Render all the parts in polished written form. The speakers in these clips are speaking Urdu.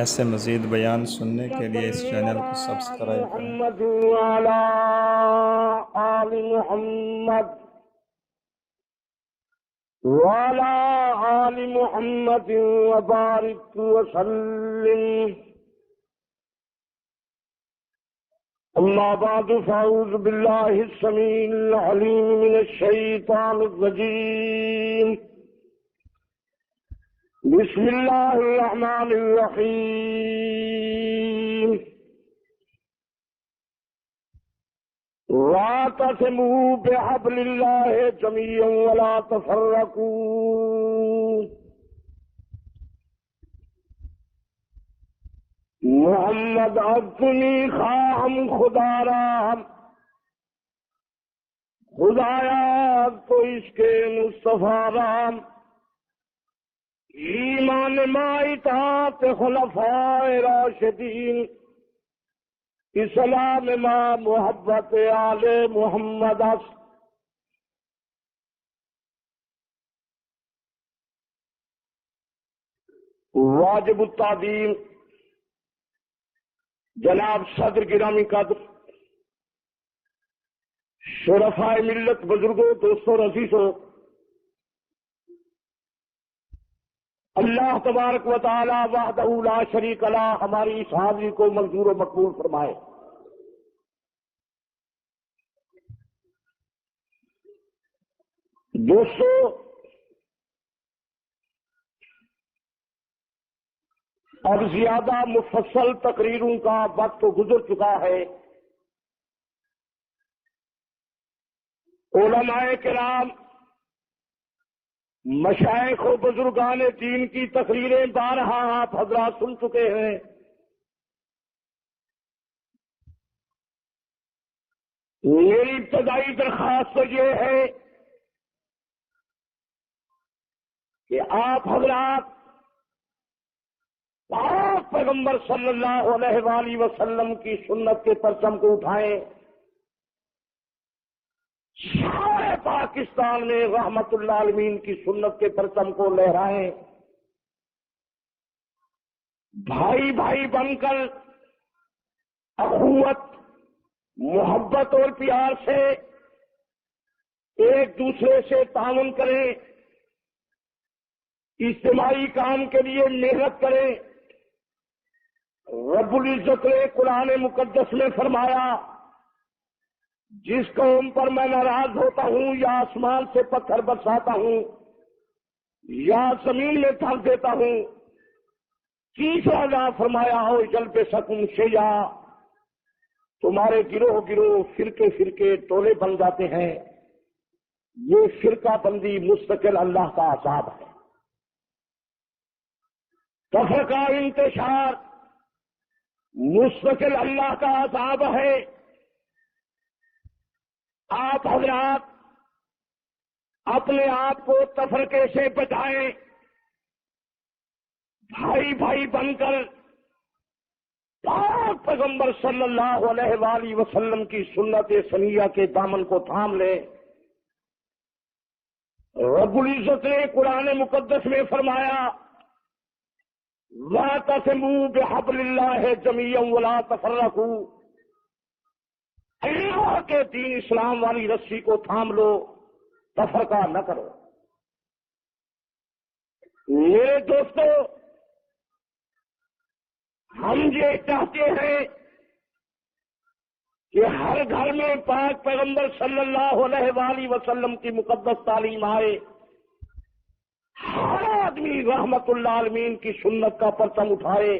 ایسے مزید بیان سننے کے لیے اس چینل کو سبسکرائب کریں۔ محمد وعلى آل محمد وعلى آل محمد وبارك وسلم. أما بعد فأعوذ بالله السميع العليم من الشيطان الرجيم. بسم الله الرحمن الرحيم. واعتصموا بحبل الله جميعا ولا تفرقوا. محمد عبدنی خواہم خدا رام، خدایا تو اس کے مصطفیٰ رام، ایمان ما اطاعت خلفاء راشدین، اسلام ما محبت آل محمد است. واجب التعظیم جناب صدر گرامی قدر، شرفاء ملت، بزرگوں، دوستوں، عزیزوں، اللہ تبارک و تعالی وحدہ لا شریک لہ ہماری اس حاضری کو منظور و مقبول فرمائے. دوستو، اب زیادہ مفصل تقریروں کا وقت گزر چکا ہے. علماء کرام، مشائخ و بزرگان دین کی تقریریں بارہا آپ حضرات سن چکے ہیں. میری ابتدائی درخواست تو یہ ہے کہ آپ حضرات پاک پیغمبر صلی اللہ علیہ وآلہ وسلم کی سنت کے پرچم کو اٹھائیں. سارے پاکستان میں رحمت اللہ عالمین کی سنت کے پرچم کو لہرائیں. بھائی بھائی بن کر اخوت، محبت اور پیار سے ایک دوسرے سے تعاون کریں، اجتماعی کام کے لیے محنت کریں. رب العزت نے قرآن مقدس میں فرمایا، جس قوم پر میں ناراض ہوتا ہوں یا آسمان سے پتھر برساتا ہوں یا زمین میں پھنس دیتا ہوں. تیسرا جہاں فرمایا ہو جل بے سکون شیا، تمہارے گروہ گروہ، فرقے فرقے، ٹولے بن جاتے ہیں. یہ فرقہ بندی مستقل اللہ کا عذاب ہے. تفرقہ انتشار مستقل اللہ کا عذاب ہے. آپ حضرات اپنے آپ کو تفرقے سے بچائیں. بھائی بھائی بن کر پاک پیغمبر صلی اللہ علیہ وآلہ وسلم کی سنت سنیہ کے دامن کو تھام لیں. رب العزت نے قرآن مقدس میں فرمایا، وَاعْتَصِمُوا بِحَبْلِ اللَّهِ جَمِيعًا وَلَا تَفَرَّقُوا. اللہ کے دین اسلام والی رسی کو تھام لو، تفرقہ نہ کرو. میرے دوستو، ہم یہ چاہتے ہیں کہ ہر گھر میں پاک پیغمبر صلی اللہ علیہ وآلہ وسلم کی مقدس تعلیم آئے. ہر آدمی رحمت اللہ عالمین کی سنت کا پرچم اٹھائے.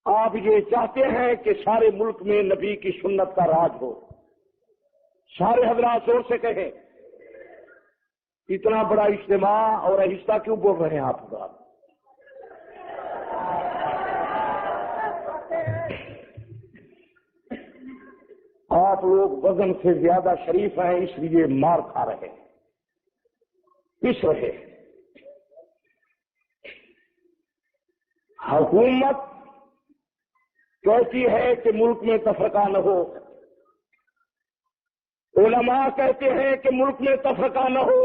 آپ یہ چاہتے ہیں کہ سارے ملک میں نبی کی سنت کا راج ہو. سارے حضرات زور سے کہیں، اتنا بڑا اجتماع اور آہستہ کیوں بول رہے ہیں آپ حضرات؟ آپ لوگ وزن سے زیادہ شریف ہیں، اس لیے مار کھا رہے ہیں، پس رہے ہیں. حکومت کہتی ہے کہ ملک میں تفرقہ نہ ہو، علماء کہتے ہیں کہ ملک میں تفرقہ نہ ہو.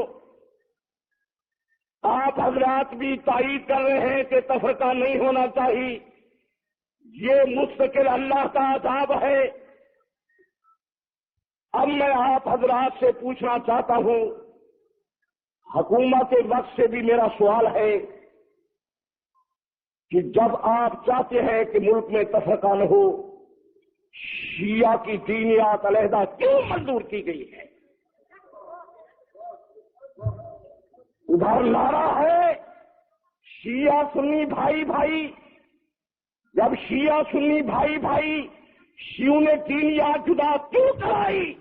آپ حضرات بھی تائید کر رہے ہیں کہ تفرقہ نہیں ہونا چاہیے، یہ مستقل اللہ کا عذاب ہے۔ اب میں آپ حضرات سے پوچھنا چاہتا ہوں، حکومت وقت سے بھی میرا سوال ہے کہ جب آپ چاہتے ہیں کہ ملک میں تفرقہ نہ ہو، شیعہ کی دینیات علیحدہ کیوں منظور کی گئی ہے؟ ادھر نعرہ ہے شیعہ سنی بھائی بھائی، جب شیعہ سنی بھائی بھائی، شیعوں نے دینیات جدا کیوں کرائی؟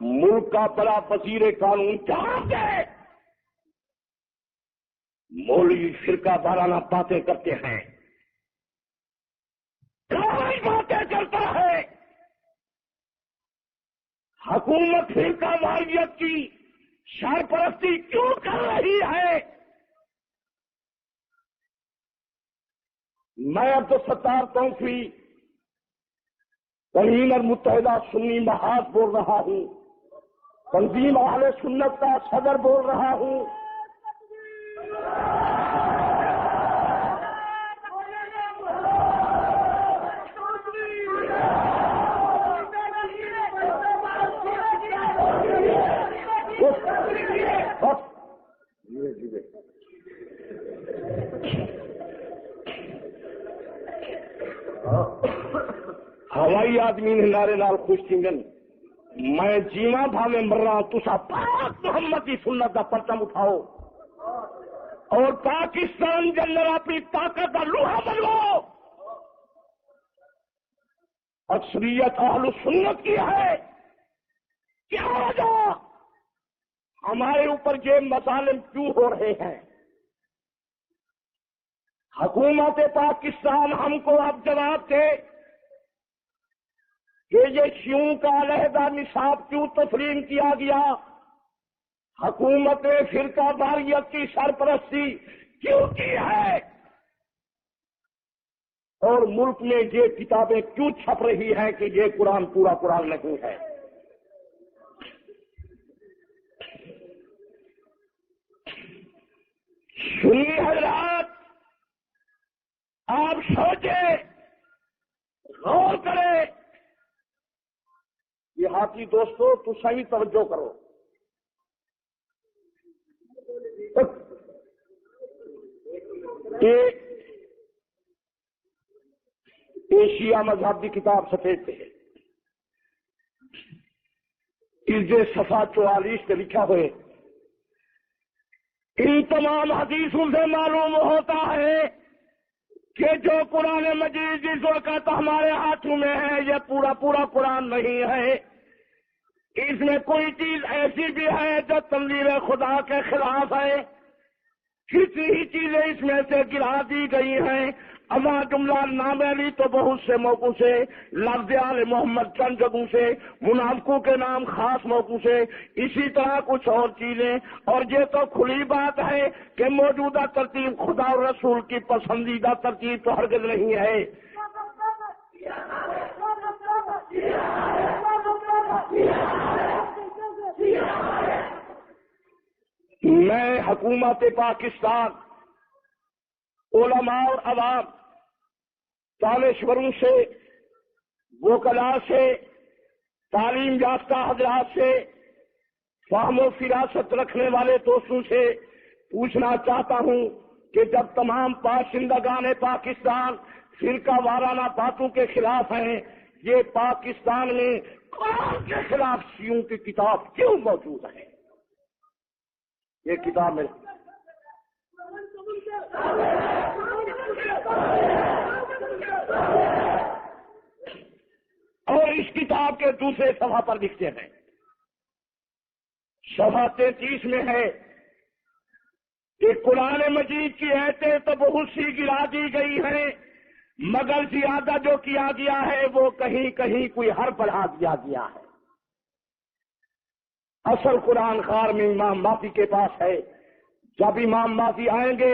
ملک کا بڑا وزیر قانون جہاں گئے مولوی فرقہ وارانہ باتیں کرتے ہیں، باتیں کرتا ہے، حکومت فرقہ واریت کی سرپرستی کیوں کر رہی ہے؟ میں عبدالستار توفی کنوینر متحدہ سنی محاذ بول رہا ہوں، تنظیم اہل سنت کا صدر بول رہا ہوں۔ ہوائی آدمی نے نعرے نال خوش تھیں، میں جیواں بھاوے مر رہا ہوں، تسا پاک محمد کی سنت کا پرچم اٹھاؤ اور پاکستان کے اندر اپنی طاقت کا لوہا بنواؤ۔ اکثریت اہل سنت کی ہے، کیا وجہ ہمارے اوپر یہ مظالم کیوں ہو رہے ہیں؟ حکومت پاکستان ہم کو اب جواب دے کہ یہ شیعوں کا علیحدہ نصاب کیوں تسلیم کیا گیا، حکومت فرقہ واریت کی سرپرستی کیوں کی ہے، اور ملک میں یہ کتابیں کیوں چھپ رہی ہیں کہ یہ قرآن پورا قرآن نہیں ہے۔ سنی حضرات، آپ سوچیں، غور کریں، یہ ہاتھی دوستو تو صحیح توجہ کرو۔ ایشیا مذہب کی کتاب سفید ہے، اس صفحہ 44 کے لکھا ہوئے، ان تمام حدیثوں سے معلوم ہوتا ہے کہ جو قرآن مجید جس وقت ہمارے ہاتھوں میں ہے یہ پورا پورا قرآن نہیں ہے، اس میں کوئی چیز ایسی بھی ہے جو تنزیل خدا کے خلاف ہے، کسی ہی چیزیں اس میں سے گرا دی گئی ہیں۔ اما جملہ نام علی تو بہت سے موقعوں سے، لفظ آل محمد چند جگہوں سے، منافقوں کے نام خاص موقعوں سے، اسی طرح کچھ اور چیزیں، اور یہ تو کھلی بات ہے کہ موجودہ ترتیب خدا اور رسول کی پسندیدہ ترتیب تو ہرگز نہیں ہے۔ میں حکومت پاکستان، علماء اور عوام، دانشوروں سے، وکلاء سے، تعلیم یافتہ حضرات سے، فہم و فراست رکھنے والے دوستوں سے پوچھنا چاہتا ہوں کہ جب تمام باشندگان پاکستان فرقہ وارانہ باتوں کے خلاف ہیں، یہ پاکستان میں قرآن کے خلاف شیعوں کی کتاب کیوں موجود ہے؟ یہ کتاب میں اور اس کتاب کے دوسرے صفحہ پر لکھتے ہیں، صفحہ 33 میں ہے کہ قرآن مجید کی آیتیں تو بہت سی گرا دی گئی ہیں، مگر زیادہ جو کیا گیا ہے وہ کہیں کہیں کوئی حرف بڑھا دیا گیا ہے۔ اصل قرآن خوار میں امام مہدی کے پاس ہے، جب امام مہدی آئیں گے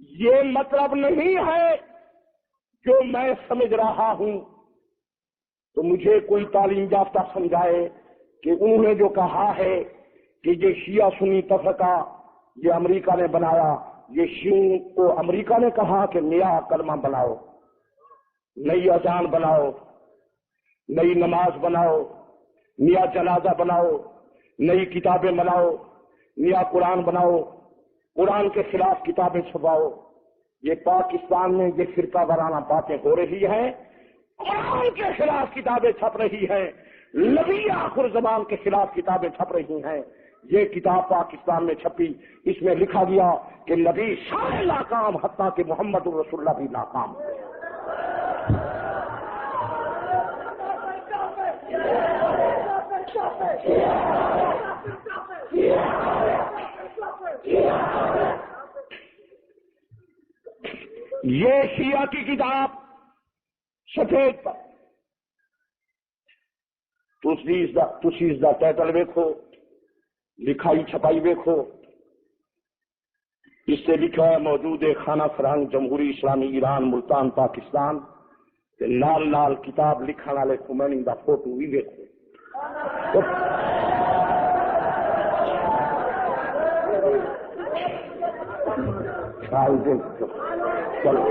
یہ مطلب نہیں ہے جو میں سمجھ رہا ہوں تو مجھے کوئی تعلیم یافتہ سمجھائے کہ انہوں نے جو کہا ہے کہ یہ شیعہ سنی تفرقہ یہ امریکہ نے بنایا، یہ شیعوں کو امریکہ نے کہا کہ نیا کلمہ بناؤ، نئی اذان بناؤ، نئی نماز بناؤ، نیا جنازہ بناؤ، نئی کتابیں بناؤ، نیا قرآن بناؤ، قرآن کے خلاف کتابیں چھپاؤ۔ یہ پاکستان میں یہ فرقہ وارانہ باتیں ہو رہی ہیں، قرآن کے خلاف کتابیں چھپ رہی ہیں، نبی آخر زمان کے خلاف کتابیں چھپ رہی ہیں۔ یہ کتاب پاکستان میں چھپی، اس میں لکھا گیا کہ نبی سارے ناکام حتیٰ کہ محمد رسول اللہ بھی ناکام۔ یہ شیعہ کی کتاب سفید پر تسی اس دا ٹائٹل ویکھو، لکھائی چھپائی ویکھو، اس سے لکھا ہے موجود خانہ فرہنگ جمہوری اسلامی ایران ملتان پاکستان، لال لال کتاب لکھن والے خمینی دا فوٹو بھی ویکھو۔ چلو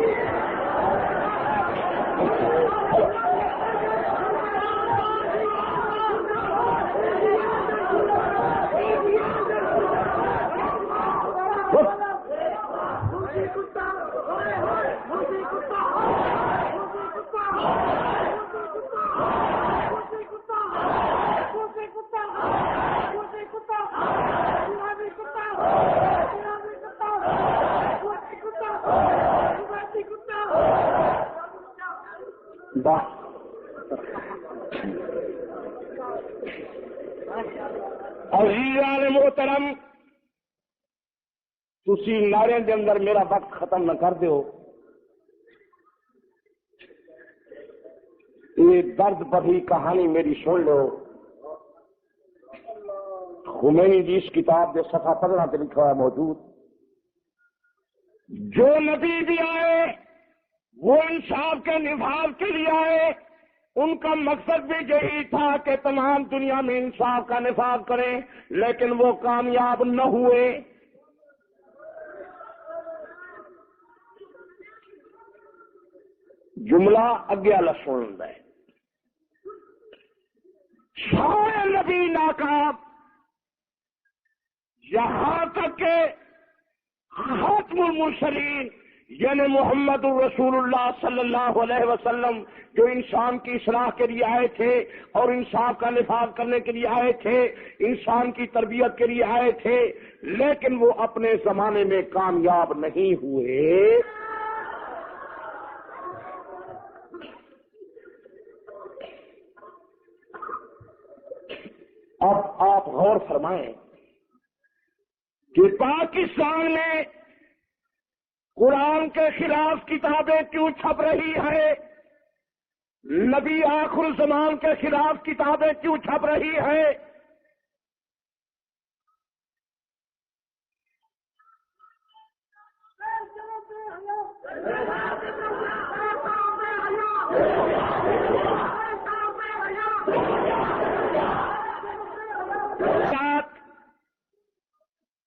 عزیزان محترم، تسی نعرے دے اندر میرا وقت ختم نہ کر دیو۔ یہ درد بھری کہانی میری سن لو۔ خمینی جی اس کتاب دے صفحہ 15 پہ لکھا ہے موجود، جو نبی بھی آئے وہ انصاف کے نفاذ کے لیے آئے، ان کا مقصد بھی یہی تھا کہ تمام دنیا میں انصاف کا نفاذ کریں، لیکن وہ کامیاب نہ ہوئے۔ جملہ اگے والا سن ہے، سارے نبی ناکام، یہاں تک کہ خاتم المرسلین یعنی محمد الرسول اللہ صلی اللہ علیہ وسلم جو انسان کی اصلاح کے لیے آئے تھے اور انصاف کا نفاذ کرنے کے لیے آئے تھے، انسان کی تربیت کے لیے آئے تھے، لیکن وہ اپنے زمانے میں کامیاب نہیں ہوئے۔ اب آپ غور فرمائیں کہ پاکستان میں قرآن کے خلاف کتابیں کیوں چھپ رہی ہے، نبی آخر زمان کے خلاف کتابیں کیوں چھپ رہی ہے؟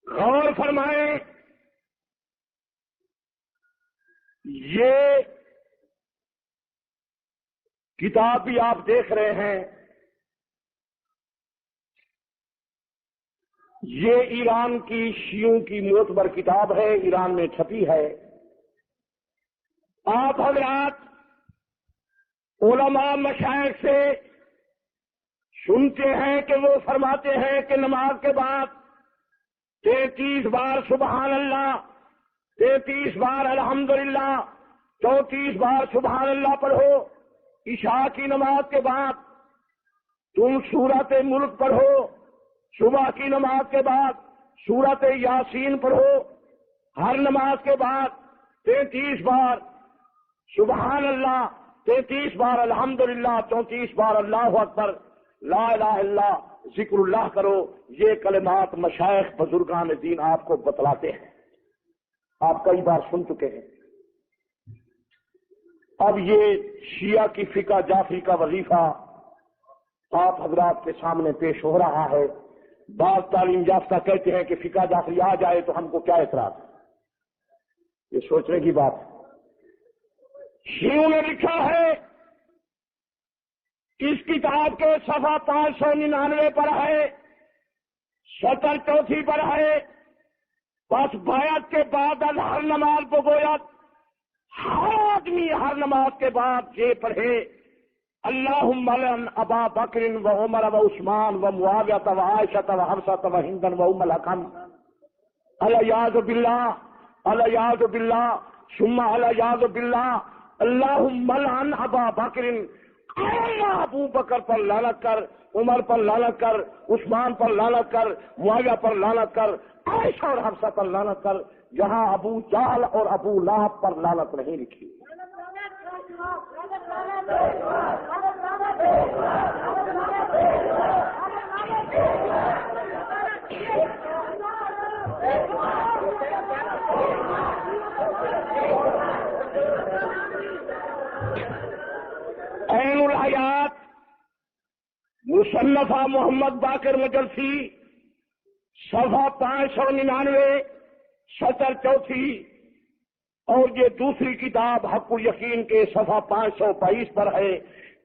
غور فرمائیں، یہ کتاب بھی آپ دیکھ رہے ہیں، یہ ایران کی شیعوں کی معتبر کتاب ہے، ایران میں چھپی ہے۔ آپ حضرات علماء مشائخ سے سنتے ہیں کہ وہ فرماتے ہیں کہ نماز کے بعد 33 بار سبحان اللہ، 33 بار الحمدللہ، 34 بار سبحان اللہ پڑھو۔ عشاء کی نماز کے بعد تم سورت ملک پڑھو، صبح کی نماز کے بعد سورت یاسین پڑھو، ہر نماز کے بعد 33 بار سبحان اللہ، 33 بار الحمدللہ، 34 بار اللہ اکبر، لا الہ الا اللہ، ذکر اللہ کرو۔ یہ کلمات مشائخ بزرگان دین آپ کو بتلاتے ہیں۔ آپ کئی بار سن چکے ہیں. اب یہ شیعہ کی فقہ جعفری کا وظیفہ آپ حضرات کے سامنے پیش ہو رہا ہے. بعض تعلیم یافتہ کہتے ہیں کہ فقہ جعفری آ جائے تو ہم کو کیا اعتراض ہے. یہ سوچنے کی بات ہے. شیعوں نے لکھا ہے، اس کتاب کے صفحہ 599 پر ہے، سطر 34 پر ہے، بس بیعت کے بعد از ہر نماز بگوید، ہر آدمی ہر نماز کے بعد یہ پڑھے اللہم لعن ابا بکر و عمر و عثمان و معاویہ و عائشہ و حفصہ و ہند و ام الحکم الیاذ باللہ الیاذ باللہ ثم الیاذ باللہ اللہم لعن ابا بکر، اللہ ابو بکر پر لعنت کر، عمر پر لعنت کر، عثمان پر لعنت کر، معاویہ پر لعنت کر، عائشہ اور حفصہ پر لعنت کر، جہاں ابو جہل اور ابو لہب پر لعنت نہیں لکھی. عین الحیات مصنفہ محمد باقر مجلسی صفحہ 599 سطر 34، اور یہ دوسری کتاب حق الیقین کے صفحہ 522 پر ہے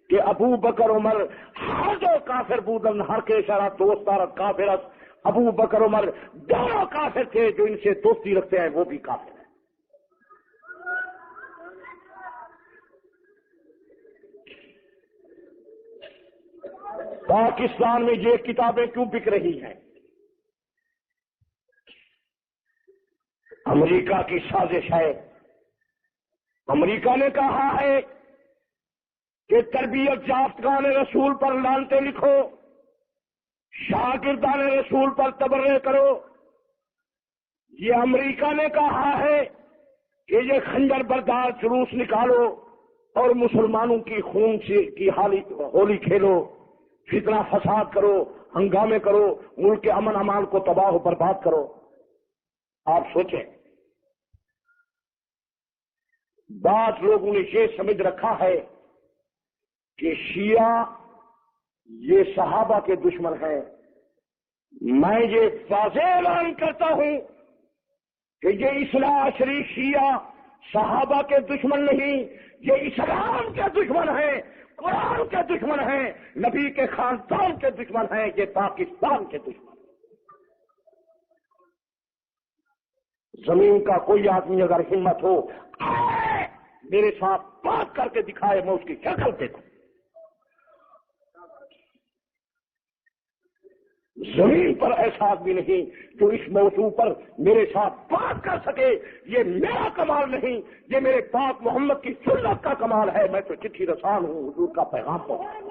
کہ ابو بکر عمر ہر جو کافر بودن ہر کے اشارہ دوستارت کافرت، ابو بکر عمر دونوں کافر تھے، جو ان سے دوستی رکھتے ہیں وہ بھی کافر ہیں. پاکستان میں یہ کتابیں کیوں بک رہی ہیں؟ امریکہ کی سازش ہے. امریکہ نے کہا ہے کہ تربیت یافتگان رسول پر لعنتیں لکھو، شاگردان رسول پر تبرئے کرو. یہ امریکہ نے کہا ہے کہ یہ خنجر بردار جلوس نکالو اور مسلمانوں کی خون سے کی ہولی کھیلو، فتنہ فساد کرو، ہنگامے کرو، ملک کے امن امان کو تباہ و برباد کرو. آپ سوچیں، بعض لوگوں نے یہ سمجھ رکھا ہے کہ شیعہ یہ صحابہ کے دشمن ہیں. میں یہ واضح اعلان کرتا ہوں کہ یہ اصلاح شریف شیعہ صحابہ کے دشمن نہیں، یہ اسلام کے دشمن ہیں، قرآن کے دشمن ہیں، نبی کے خاندان کے دشمن ہیں، یہ پاکستان کے دشمن ہیں. زمین کا کوئی آدمی اگر ہمت ہو میرے ساتھ بات کر کے دکھائے، میں اس کی شکل دیکھوں. زمین پر ایسا آدمی نہیں جو اس موضوع پر میرے ساتھ بات کر سکے. یہ میرا کمال نہیں، یہ میرے پاک محمد کی سنت کا کمال ہے. میں تو چٹھی رسان ہوں، حضور کا پیغام پہنچا.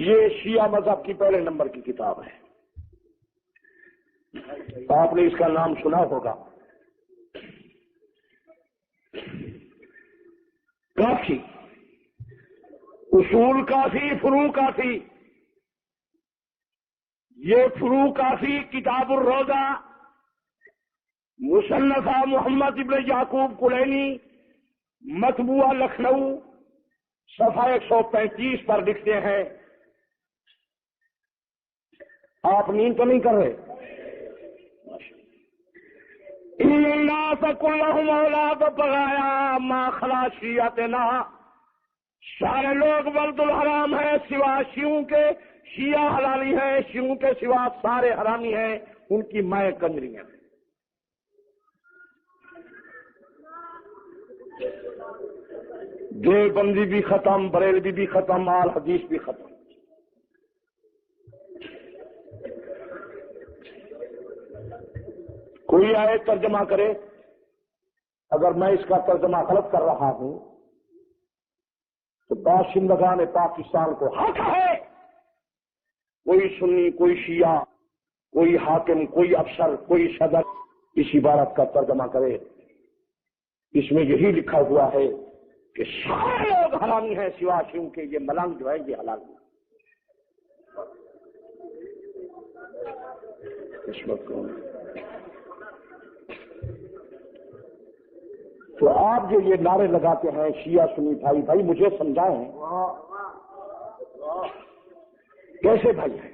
یہ شیعہ مذہب کی پہلے نمبر کی کتاب ہے. آپ نے اس کا نام سنا ہوگا. کافی، اصول کافی، فروع کافی. یہ فروع کافی کتاب الروضہ مصنفہ محمد ابن یعقوب کلینی مطبوعہ لکھنؤ صفحہ 135 پر لکھتے ہیں. آپ نیند تو نہیں کر رہے؟ ان الناس كلهم اولاد بغایا ما خلا شیعتنا، سارے لوگ ولد الحرام ہیں سوا شیعوں کے. شیعہ حلالی ہیں، شیعوں کے سوا سارے حرامی ہیں، ان کی مائیں کنجری ہیں. دیوبندی بھی ختم، بریلوی بھی ختم، آل حدیث بھی ختم. کوئی آئے ترجمہ کرے. اگر میں اس کا ترجمہ غلط کر رہا ہوں تو باشندگان پاکستان کو حق ہے کوئی سنی، کوئی شیعہ، کوئی حاکم، کوئی افسر، کوئی صدر اس عبارت کا ترجمہ کرے. اس میں یہی لکھا ہوا ہے کہ سارے لوگ حرامی ہیں سوا شیوں کے، یہ ملنگ جو ہے یہ حلال ہے۔ اس وقت تو آپ جو یہ نعرے لگاتے ہیں شیعہ سنی بھائی، بھائی مجھے سمجھائیں کیسے بھائی ہیں،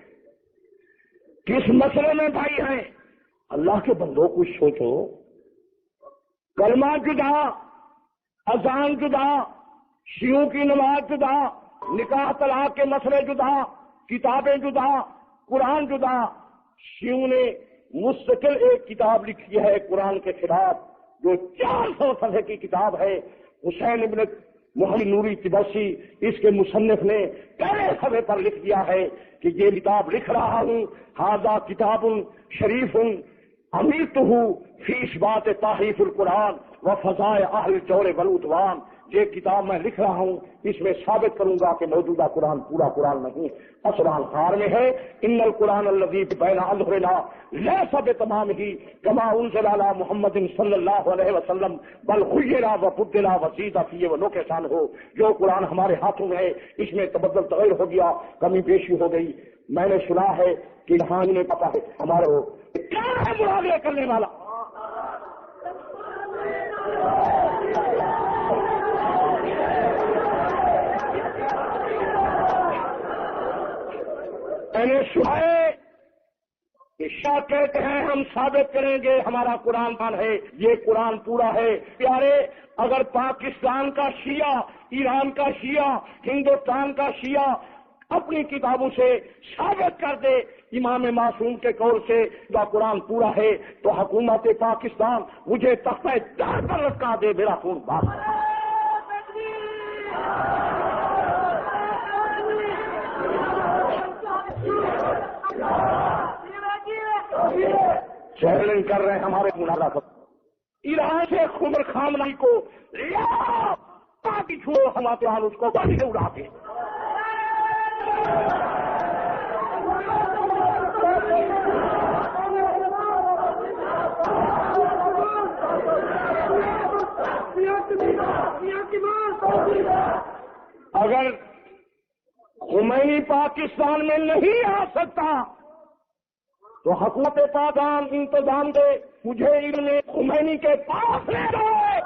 کس مسئلے میں بھائی ہیں؟ اللہ کے بندوں کو سوچو، کلمہ جدا، اذان جدا، شیعوں کی نماز جدا، نکاح طلاق کے مسئلے جدا، کتابیں جدا، قرآن جدا۔ شیعوں نے مستقل ایک کتاب لکھی ہے قرآن کے خلاف، جو 400 صفحے کی کتاب ہے۔ حسین ابن محمد نوری تبسی اس کے مصنف نے پہلے صفحے پر لکھ دیا ہے کہ یہ کتاب لکھ رہا ہوں، ھذا کتاب شریف امیرتہ فی اثبات تحریف القرآن و فضائع اہل الجور والعدوان۔ یہ کتاب میں لکھ رہا ہوں، اس میں ثابت کروں گا کہ موجودہ قرآن پورا قرآن نہیں، اسرار خار میں ہے۔ ان القرآن الذی بین اظہرنا لیس بتمامہ کما انزل علی محمد صلی اللہ علیہ وسلم بل غیر و بدل و زید فیہ و نقصان ہو۔ جو قرآن ہمارے ہاتھوں میں ہے اس میں تبدل تغیر ہو گیا، کمی بیشی ہو گئی۔ میں نے سنا ہے کہ یہاں نے پتا ہے ہمارے کیا ہے مرادے کرنے والا۔ میں نے سنا ہے کہ شاہ کہتے ہیں ہم ثابت کریں گے ہمارا قرآن پان ہے، یہ قرآن پورا ہے۔ پیارے، اگر پاکستان کا شیعہ، ایران کا شیعہ، ہندوستان کا شیعہ اپنی کتابوں سے ثابت کر دے امام معصوم کے قول سے جو قرآن پورا ہے، تو حکومت پاکستان مجھے تختہ دار پر لٹکا دے، میرا خون بہا۔ چیلنج کر رہے ہیں ہمارے مناظرہ ایران سے خمر خامنائی کو چھوڑو، ہمارے حال اس کو بڑی سے اڑا کے اگر خمینی پاکستان میں نہیں آ سکتا تو حکومت پاکستان انتظام دے، مجھے ابن خمینی کے پاس لے جائے۔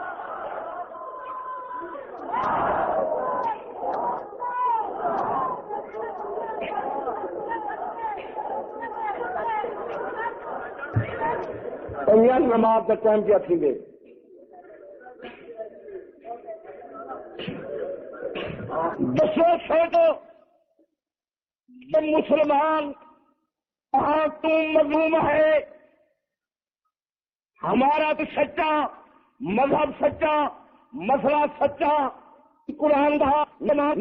نماز کا ٹائم کیا تھی گے دسو چھوٹو یہ مسلمان کہاں تم مظلوم ہے؟ ہمارا تو سچا مذہب، سچا مسئلہ، سچا قرآن دا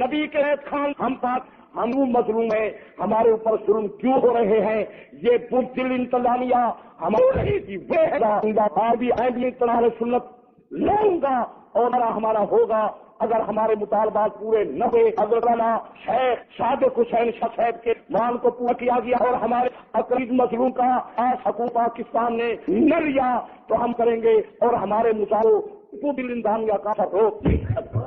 نبی کے خان ہم پاک، ہم مظلوم ہیں، ہمارے اوپر ظلم کیوں ہو رہے ہیں؟ یہ بزدل انتظامیہ ہماری بھی اطلاع سنت لوں گا اور ہمارا ہوگا اگر ہمارے مطالبات پورے نہ ہوئے۔ حضرت شیخ صادق حسین شاہ صاحب کے مان کو پورا کیا گیا اور ہمارے اقلیت مظلوم کا حکومت پاکستان نے نہ لیا تو ہم کریں گے، اور ہمارے مطالبوں کو دل انتظامیہ کا روک نہیں سکتا۔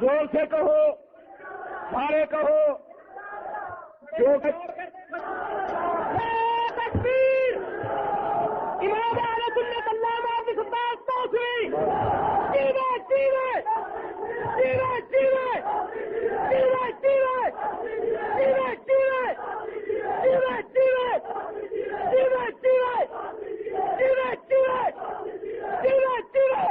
زور سے کہو، سارے کہو، جو تکبیر امام اہل سنت علامہ عبد الستار توسری جیوے جیوے جیوے جیوے جیوے جیوے جیوے جیوے جیوے جیوے جیوے جیوے جیوے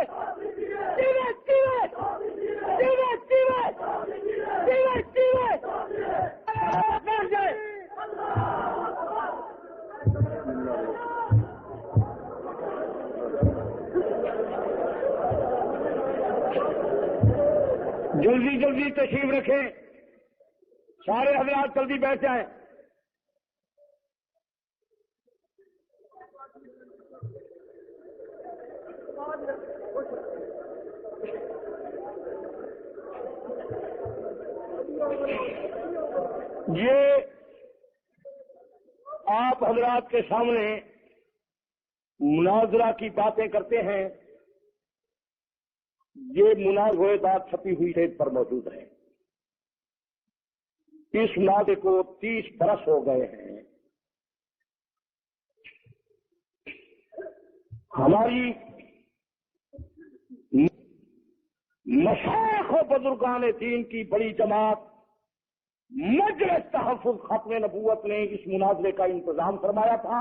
جیوے جیوے جیوے جیوے جیوے جلدی جلدی تشریف رکھیں، سارے حضرات جلدی بیٹھ جائیں۔ یہ آپ حضرات کے سامنے مناظرہ کی باتیں کرتے ہیں، یہ مناظرے بات چھپی ہوئی ٹیپ پر موجود ہے۔ اس مناظرے کو 30 برس ہو گئے ہیں۔ ہماری مشائخ و بزرگان دین کی بڑی جماعت مجلس تحفظ ختم نبوت نے اس مناظرے کا انتظام فرمایا تھا،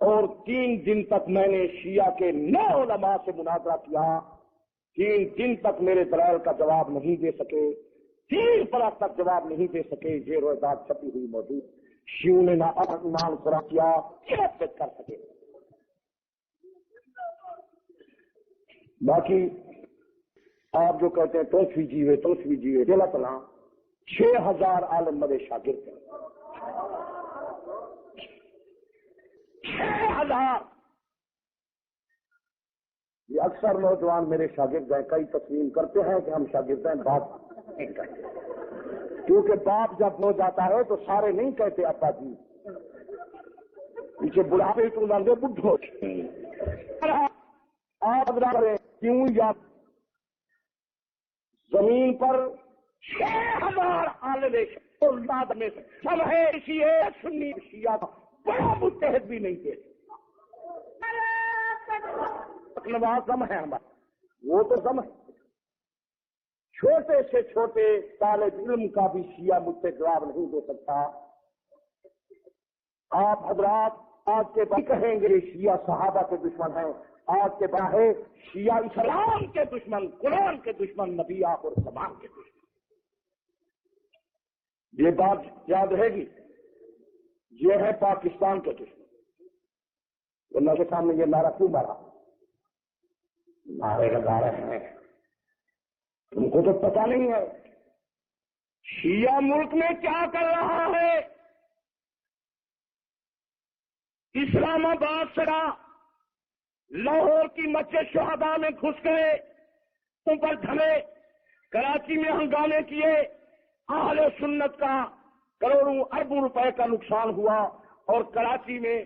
اور 3 دن تک میں نے شیعہ کے 9 علماء سے مناظرہ کیا۔ 3 دن تک میرے دلائل کا جواب نہیں دے سکے، 3 برس تک جواب نہیں دے سکے۔ یہ روایات چھپی ہوئی موجود، شیعوں نے نہ ایمان قرآن کیا کر سکے۔ باقی آپ جو کہتے ہیں توسوی جیوے غلط نہ، 6000 عالم میرے شاگرد ہیں، 6000۔ یہ اکثر نوجوان میرے شاگرد ہیں، کئی تسلیم کرتے ہیں کہ ہم شاگرد ہیں، بات نہیں کرتے، کیونکہ باپ جب ہو جاتا ہے تو سارے نہیں کہتے ابا جی، پیچھے بڑھاپے تو لگے بڈھو۔ آپ کیوں یا زمین پر 6000 عالم اولاد میں سے سب ہے شیعہ سنی، شیعہ کا بڑا متحد بھی نہیں تھے۔ نواز سم ہے ہمارا، وہ تو سم ہے، چھوٹے سے چھوٹے طالب علم کا بھی شیعہ مجھ سے جواب نہیں دے سکتا۔ آپ حضرات آج کے بعد کہیں گے شیعہ صحابہ کے دشمن ہیں، آج کے بعد ہے شیعہ اسلام کے دشمن، قرآن کے دشمن، نبی آخر زمان کے دشمن۔ یہ بات یاد رہے گی، یہ ہے پاکستان کے دشمن۔ اللہ کے سامنے یہ نعرہ کیوں مارا؟ نعرے لگا رہے ہیں، تم کو تو پتہ نہیں ہے شیعہ ملک میں کیا کر رہا ہے۔ اسلام آباد سے لاہور کی مسجد شہداء میں گھس گئے، ان پر دھمے، کراچی میں ہنگامے کیے، اہل سنت کا کروڑوں اربوں روپے کا نقصان ہوا، اور کراچی میں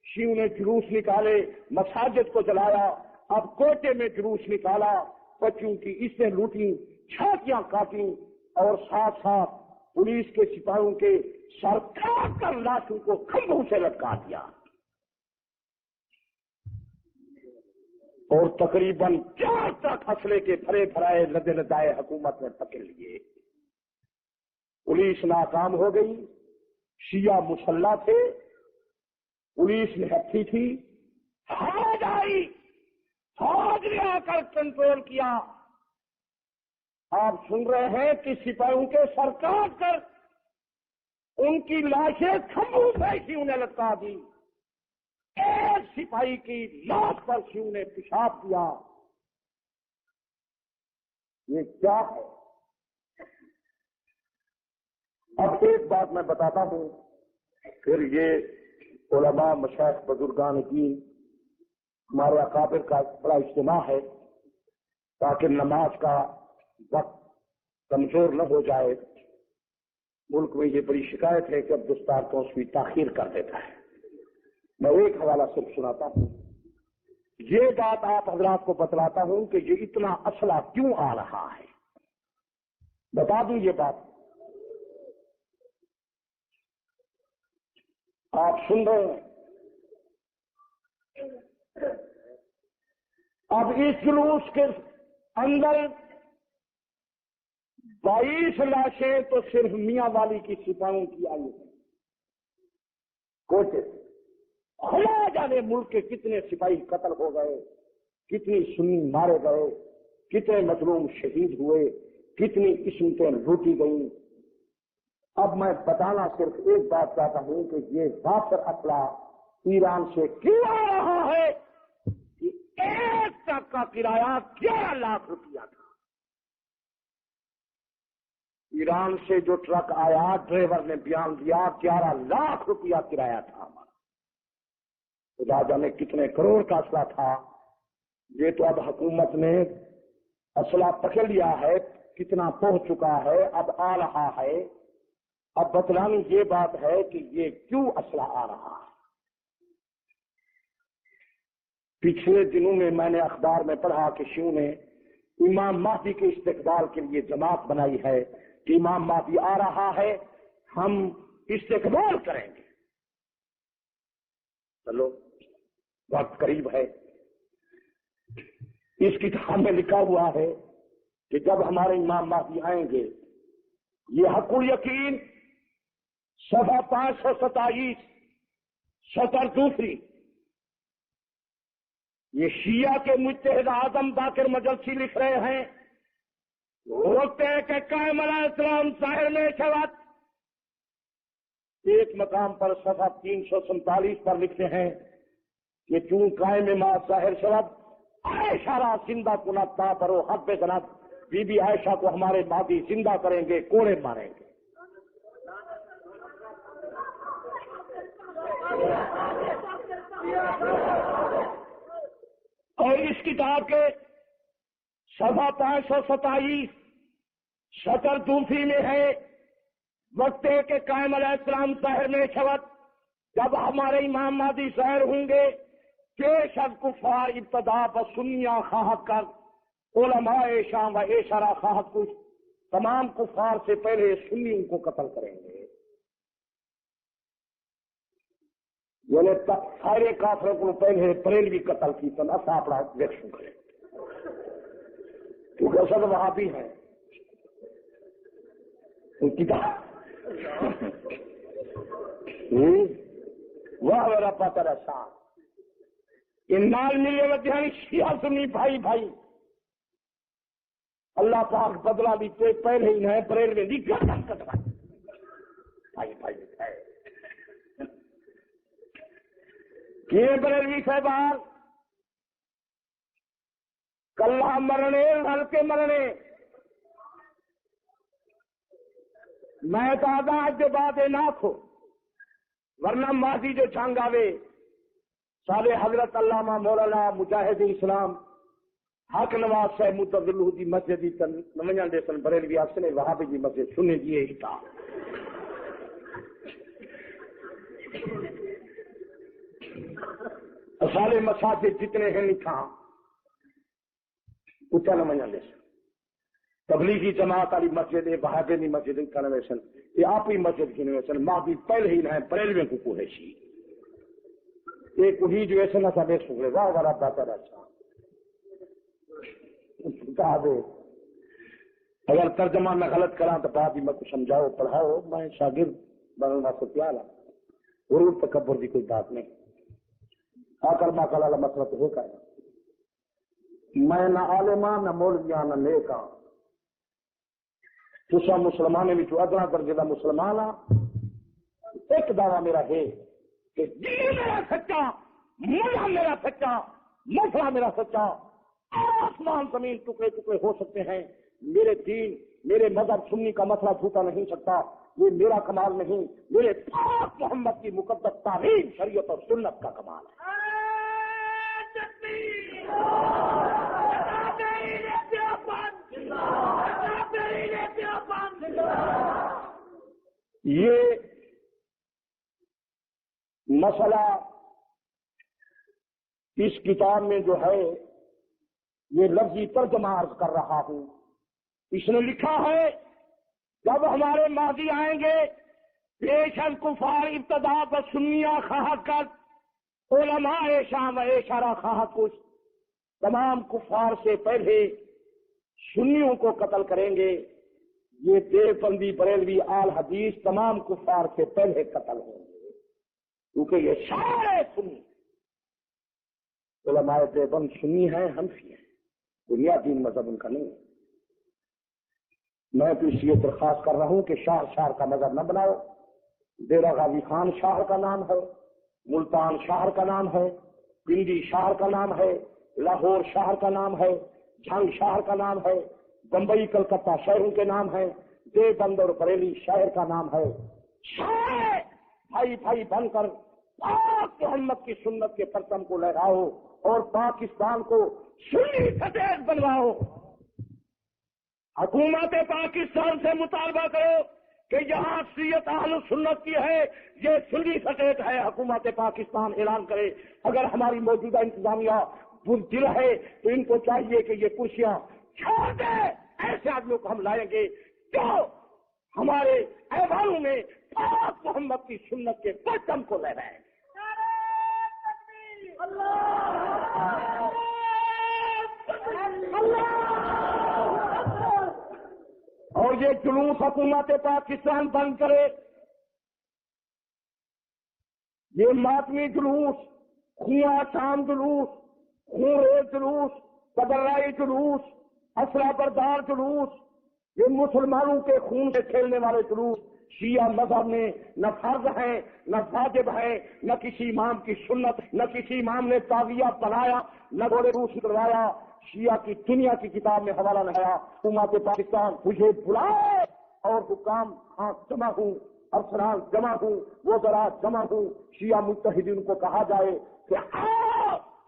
شیعوں نے جلوس نکالے، مساجد کو جلایا۔ اب کوٹے میں جلوس نکالا، بچوں کی اس نے لوٹی، چھاتیاں کاٹی، اور ساتھ ساتھ پولیس کے سپاہیوں کے سر کاٹ کر لاشوں کو کھمبوں سے لٹکا دیا، اور تقریباً 4 ٹرک اسلحے کے بھرے بھرائے لدے لدائے حکومت نے پکڑ لیے۔ پولیس ناکام ہو گئی، شیعہ مسلح تھے، پولیس نہتھی تھی، فوج آئی، فوج نے آ کر کنٹرول کیا۔ آپ سن رہے ہیں کہ سپاہیوں کے سر کاٹ کر ان کی لاشیں کھمبوں پہ شیعوں نے لٹکا دی۔ ایک سپاہی کی لاش پر شیعوں نے پیشاب کیا۔ یہ کیا ہے؟ اب ایک بات میں بتاتا ہوں، پھر یہ علماء مشائخ بزرگان دین ہمارے اکابر کا بڑا اجتماع ہے، تاکہ نماز کا وقت کمزور نہ ہو جائے۔ ملک میں یہ بڑی شکایت ہے کہ اب دستار توسوی تاخیر کر دیتا ہے۔ میں ایک حوالہ صرف سناتا ہوں، یہ بات آپ حضرات کو بتلاتا ہوں کہ یہ اتنا اسلحہ کیوں آ رہا ہے۔ بتا دوں یہ بات، آپ سن رہے ہیں۔ اب اس جلوس کے اندر 22 لاشیں تو صرف میاں والی کی سپاہیوں کی آئی ہیں، کوٹے سے۔ خدا جانے ملک کے کتنے سپاہی قتل ہو گئے، کتنی سنی مارے گئے، کتنے مظلوم شہید ہوئے، کتنی قسمتیں لوٹی گئیں۔ اب میں بتانا صرف ایک بات چاہتا ہوں کہ یہ وافر اسلحہ ایران سے کیوں آ رہا ہے کہ ایک ٹرک کا کرایہ 11 لاکھ روپیہ ایران سے جو ٹرک آیا ڈرائیور نے بیان دیا 11 لاکھ روپیہ کرایہ تھا ہمارا، خدا جانے کتنے کروڑ کا اسلحہ تھا۔ یہ تو اب حکومت نے اسلحہ پکڑ لیا ہے، کتنا پہنچ چکا ہے، اب آ رہا ہے۔ اب بتلانی یہ بات ہے کہ یہ کیوں اسلحہ آ رہا ہے۔ پچھلے دنوں میں نے اخبار میں پڑھا کہ شیعوں نے امام مہدی کے استقبال کے لیے جماعت بنائی ہے کہ امام مہدی آ رہا ہے، ہم استقبال کریں گے۔ چلو وقت قریب ہے۔ اس کتاب میں لکھا ہوا ہے کہ جب ہمارے امام مہدی آئیں گے، یہ حق یقین صفحہ 527 سطر دوسری، یہ شیعہ کے مجتہد اعظم باقر مجلسی لکھ رہے ہیں، روکتے ہیں کہ قائم علیہ السلام ظاہر میں شوت، ایک مقام پر صفحہ 347 پر لکھتے ہیں کہ چون قائم ما ظاہر شوت عائشہ را زندہ کنت تا برو حق بزند، بی بی عائشہ کو ہمارے مہدی زندہ کریں گے، کوڑے ماریں گے۔ اور اس کتاب کے صفحہ 527 سطر دوسری میں ہے، وقت ہے کہ قائم علیہ السلام ظاہر میں شوت، جب ہمارے امام مہدی ظاہر ہوں گے، پیش از کفار ابتدا بسنیاں خواہد کر، علماء شام و ایشارہ خواہد کچھ، تمام کفار سے پہلے سنیوں کو قتل کریں گے۔ یعنی سارے کافروں کو پہلے بریلوی قتل کی تو نہ اپنا ویکشن کرے، کیونکہ سب وہاں بھی ہیں واہ میرا پتر احسان ان مال ملے ودھیان شیعہ سنی بھائی بھائی، اللہ پاک بدلا بھی پہلے ہی ہے بریلوی دی گردن کٹوا بھائی بھائی ہے یہ بریلوی صاحبان کلہ مرنے رل کے مرنے، میں دادا جو بات ناک ہو، ورنہ ماضی جو چھانگ آوے سارے حضرت علامہ مولانا مجاہد اسلام حق نواز صاحب متضلہ دی مسجد دی نمائن دے سن بریلوی آسنے وہابی دی مسجد سنے دیئے ہی تھا۔ سارے مساجد جتنے ہیں لکھا اچھا نمائن دے سن، تبلیغی جماعت والی مسجد ہے، وہابی دی مسجد کا نویسن، یہ آپ ہی مسجد کی نویسن، ماضی پہلے ہی نہ بریلوی کو کوئی شی ایک وہی جو ایسے نہ سا دیکھ سکے واہ واہ بات اچھا کہا دے، اگر ترجمہ میں غلط کرا تو بات ہی میں کو سمجھاؤ پڑھاؤ، میں شاگرد بننا سے پیارا، غرور تکبر کی کوئی بات نہیں، آکر ما کلا مسئلہ تو ہو کر میں نہ عالماں نہ مولویاں نہ نیکاں، تسا مسلمانے میں جو ادنا درجے کا مسلمان آ، ایک دعویٰ میرا ہے کہ دین میرا سچا، ملا میرا سچا، مسئلہ میرا سچا، آسمان زمین ٹکڑے ٹکڑے ہو سکتے ہیں، میرے دین میرے مذہب سنی کا مسئلہ جھوٹا نہیں سکتا، یہ میرا کمال نہیں، میرے پاک محمد کی مقدس تعلیم شریعت اور سنت کا کمال ہے۔ یہ مسئلہ اس کتاب میں جو ہے یہ لفظی ترجمہ عرض کر رہا ہوں، اس نے لکھا ہے جب ہمارے مہدی آئیں گے پیش از کفار ابتدا بسنیاں خواہ کر، علماء شام و اشارہ خواہ کچھ، تمام کفار سے پہلے سنیوں کو قتل کریں گے۔ یہ دیوبندی بریلوی آل حدیث تمام کفار سے پہلے قتل ہوں گے، کیونکہ یہ سارے سنی علماء دیوبند سنی ہیں، حنفی ہیں، دنیا دین مذہب ان کا نہیں ہے۔ میں تو اس لیے درخواست کر رہا ہوں کہ شہر کا مذہب نہ بناؤ، ڈیرہ غازی خان شہر کا نام ہے، ملتان شہر کا نام ہے، پنڈی شہر کا نام ہے، لاہور شہر کا نام ہے، جھنگ شہر کا نام ہے، بمبئی کلکتہ شہروں کے نام ہیں، دیوبند اور بریلی شہر کا نام ہے. شاعر بھائی بھائی بن کر پاک محمد کی سنت کے پرچم کو لہراؤ اور پاکستان کو سنی سٹیٹ بنواؤ. حکومت پاکستان سے مطالبہ کرو کہ یہاں اکثریت اہل سنت کی ہے، یہ سنی سٹیٹ ہے. حکومت پاکستان اعلان کرے. اگر ہماری موجودہ انتظامیہ بزدل ہے تو ان کو چاہیے کہ یہ کرسیاں چھوڑ دیں. ایسے آدمیوں کو ہم لائیں گے جو ہمارے ایوانوں میں پاک محمد کی سنت کے پرچم کو لہرائیں. اور یہ جلوس حکومت پاکستان بند کرے. یہ ماتمی جلوس، خون شام جلوس، خون ریز جلوس، تبرائی جلوس، اسرا بردار جلوس، یہ مسلمانوں کے خون سے کھیلنے والے جلوس شیعہ مذہب میں نہ فرض ہے نہ واجب ہے، نہ کسی امام کی سنت، نہ کسی امام نے تعزیہ بنایا، نہ گھوڑے روس کروایا، شیعہ کی دنیا کی کتاب میں حوالہ نہ آیا. حکومت پاکستان مجھے بلائے اور حکام جمع ہوں، افسران جمع ہوں، وزراء جمع ہوں، شیعہ متحدین کو کہا جائے کہ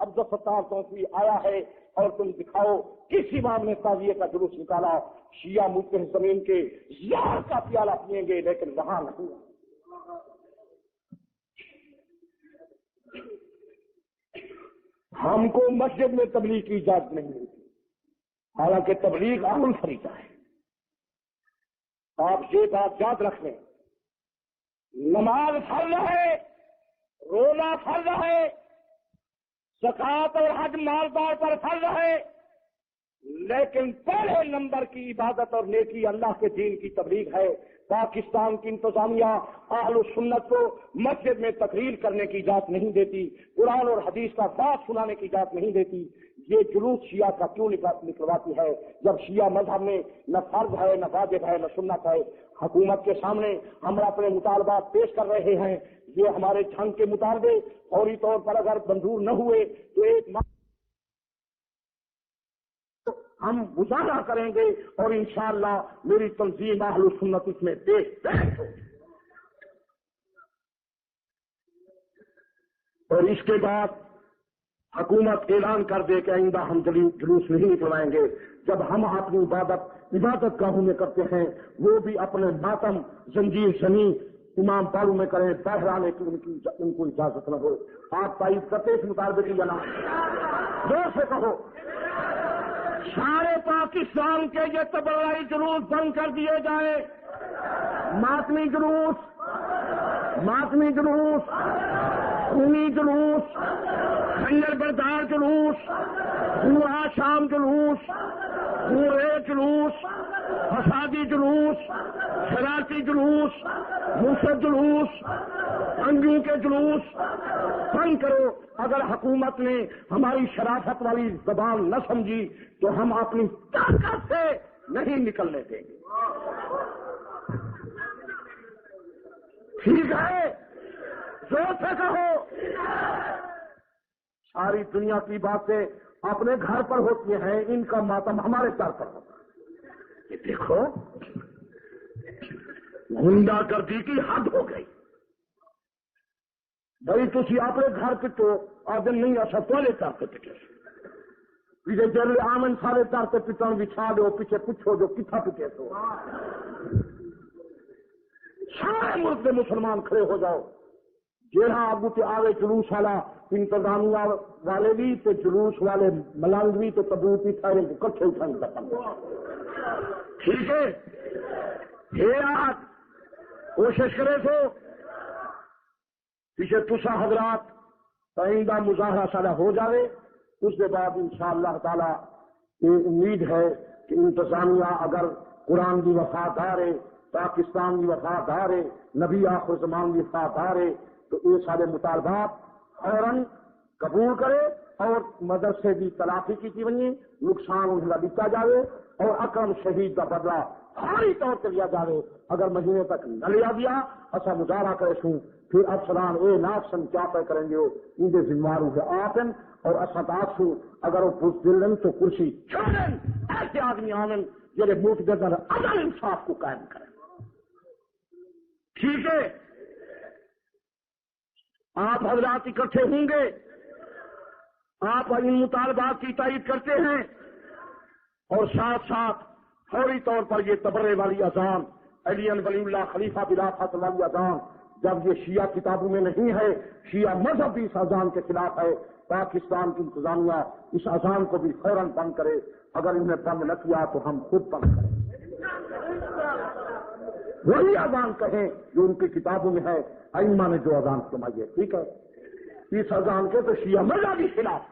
عبد الستار توفیقی آیا ہے اور تم دکھاؤ کس امام نے تعزیے کا جلوس نکالا. شیعہ متحد زمین کے زہر کا پیالہ پئیں گے لیکن وہاں نہیں. ہم کو مسجد میں تبلیغ کی اجازت نہیں ہوتی، حالانکہ تبلیغ عمل فریضہ ہے. آپ یہ بات یاد رکھ لیں، نماز فرض ہے، روزہ فرض ہے، زکوٰۃ اور حج مالدار پر فرض ہے، لیکن پہلے نمبر کی عبادت اور نیکی اللہ کے دین کی تبلیغ ہے. پاکستان کی انتظامیہ اہل سنت کو مسجد میں تقریر کرنے کی اجازت نہیں دیتی، قرآن اور حدیث کا بات سنانے کی اجازت نہیں دیتی. یہ جلوس شیعہ کا کیوں نکلواتی ہے جب شیعہ مذہب میں نہ فرض ہے نہ واجب ہے نہ سنت ہے؟ حکومت کے سامنے ہم اپنے مطالبات پیش کر رہے ہیں. یہ ہمارے جنگ کے مطالبے فوری طور پر اگر منظور نہ ہوئے تو ایک ہم مظاہرہ کریں گے اور انشاءاللہ میری تنظیم اہل سنت اس میں دیکھ ہو. اور اس کے بعد حکومت اعلان کر دے کہ آئندہ ہم جلوس نہیں نکلوائیں گے. جب ہم اپنی عبادت گاہوں میں کرتے ہیں وہ بھی اپنے ماتم زنجیر زنی امام پالو میں کریں، بہرانے کی ان کو اجازت نہ ہو. آپ تائید کرتے اس مطالبے کی جنا زور سے کہو. سارے پاکستان کے یہ تبرائی جلوس بند کر دیے جائیں. ماتمی جلوس، ماتمی جلوس، خونی جلوس، خنجر بردار جلوس، خونہ شام جلوس، خورے جلوس، فسادی جلوس، شرارتی جلوس، منصف جلوس، انگیوں کے جلوس بند کرو. اگر حکومت نے ہماری شرافت والی زبان نہ سمجھی تو ہم اپنی طاقت سے نہیں نکلنے دیں گے. ٹھیک ہے؟ زور سے کہو. ساری دنیا کی باتیں اپنے گھر پر ہوتی ہیں، ان کا ماتم ہمارے سر پر ہوتا ہے. یہ دیکھو غنڈہ گردی کی حد ہو گئی. بھائی تھی اپنے گھر پٹو اور دن نہیں ایسا پہلے تر سے پٹے پیچھے جل آمن سارے تر سے پٹن بچھا دو، پیچھے پوچھو جو کتنا پٹے تو سارے ملک کے مسلمان کھڑے ہو جاؤ. جہاں آگو تے آوے جلوس والا انتظامیہ والے بھی تے جلوس والے ملنگ بھی تو تبوت بھی سارے کو کٹھے اٹھانے کا کام. ٹھیک ہے؟ آپ کوشش کرے سو پیچھے تسا حضرات آئندہ مظاہرہ سارا ہو جاوے. اس کے بعد انشاءاللہ تعالی یہ امید ہے کہ انتظامیہ اگر قرآن کی وفادار ہے، پاکستان کی وفادار ہے، نبی آخر زمان کی وفادار ہے تو یہ سارے مطالبات فوراً قبول کرے اور مدرسے کی تلافی کی ونجے، نقصان ان کا دیتا جائے اور اکرم شہید کا بدلہ فوری طور سے لیا جائے. اگر مہینے تک نہ لیا گیا ایسا مظاہرہ کرے سوں پھر افسران اے ناقصن کیا پہ کریں گے ان کے ذمہ کے آپن اور اسدات سو اگر وہ بزدل تو کرسی چھوڑیں. ایسے آدمی آمن یہ ووٹ دے کر عدل انصاف کو قائم کریں. ٹھیک ہے، آپ حضرات اکٹھے ہوں گے، آپ ان مطالبات کی تائید کرتے ہیں، اور ساتھ ساتھ فوری طور پر یہ تبرے والی اذان، علی ولی اللہ خلیفہ خلافت والی اذان، جب یہ شیعہ کتابوں میں نہیں ہے، شیعہ مذہب بھی اس اذان کے خلاف ہے، پاکستان کی انتظامیہ اس اذان کو بھی فوراً بند کرے. اگر انہیں بند نہ کیا تو ہم خود بند کریں. وہی اذان کہیں جو ان کی کتابوں میں ہے، ائمہ نے جو اذان فرمائی ہے. ٹھیک ہے، اس اذان کے تو شیعہ مذہب بھی خلاف.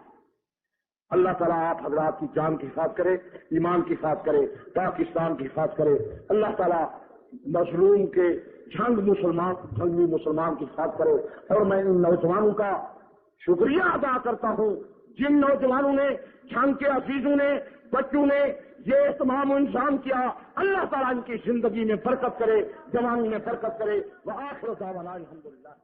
اللہ تعالیٰ آپ حضرات کی جان کی حفاظت کرے، ایمان کی حفاظت کرے، پاکستان کی حفاظت کرے. اللہ تعالیٰ مظلوم کے جنگی مسلمان کی حفاظت کرے. اور میں ان نوجوانوں کا شکریہ ادا کرتا ہوں جن نوجوانوں نے، جنگ کے عزیزوں نے، بچوں نے یہ تمام انتظام کیا. اللہ تعالیٰ ان کی زندگی میں برکت کرے، جوانی میں برکت کرے. وآخر دعوانا الحمدللہ.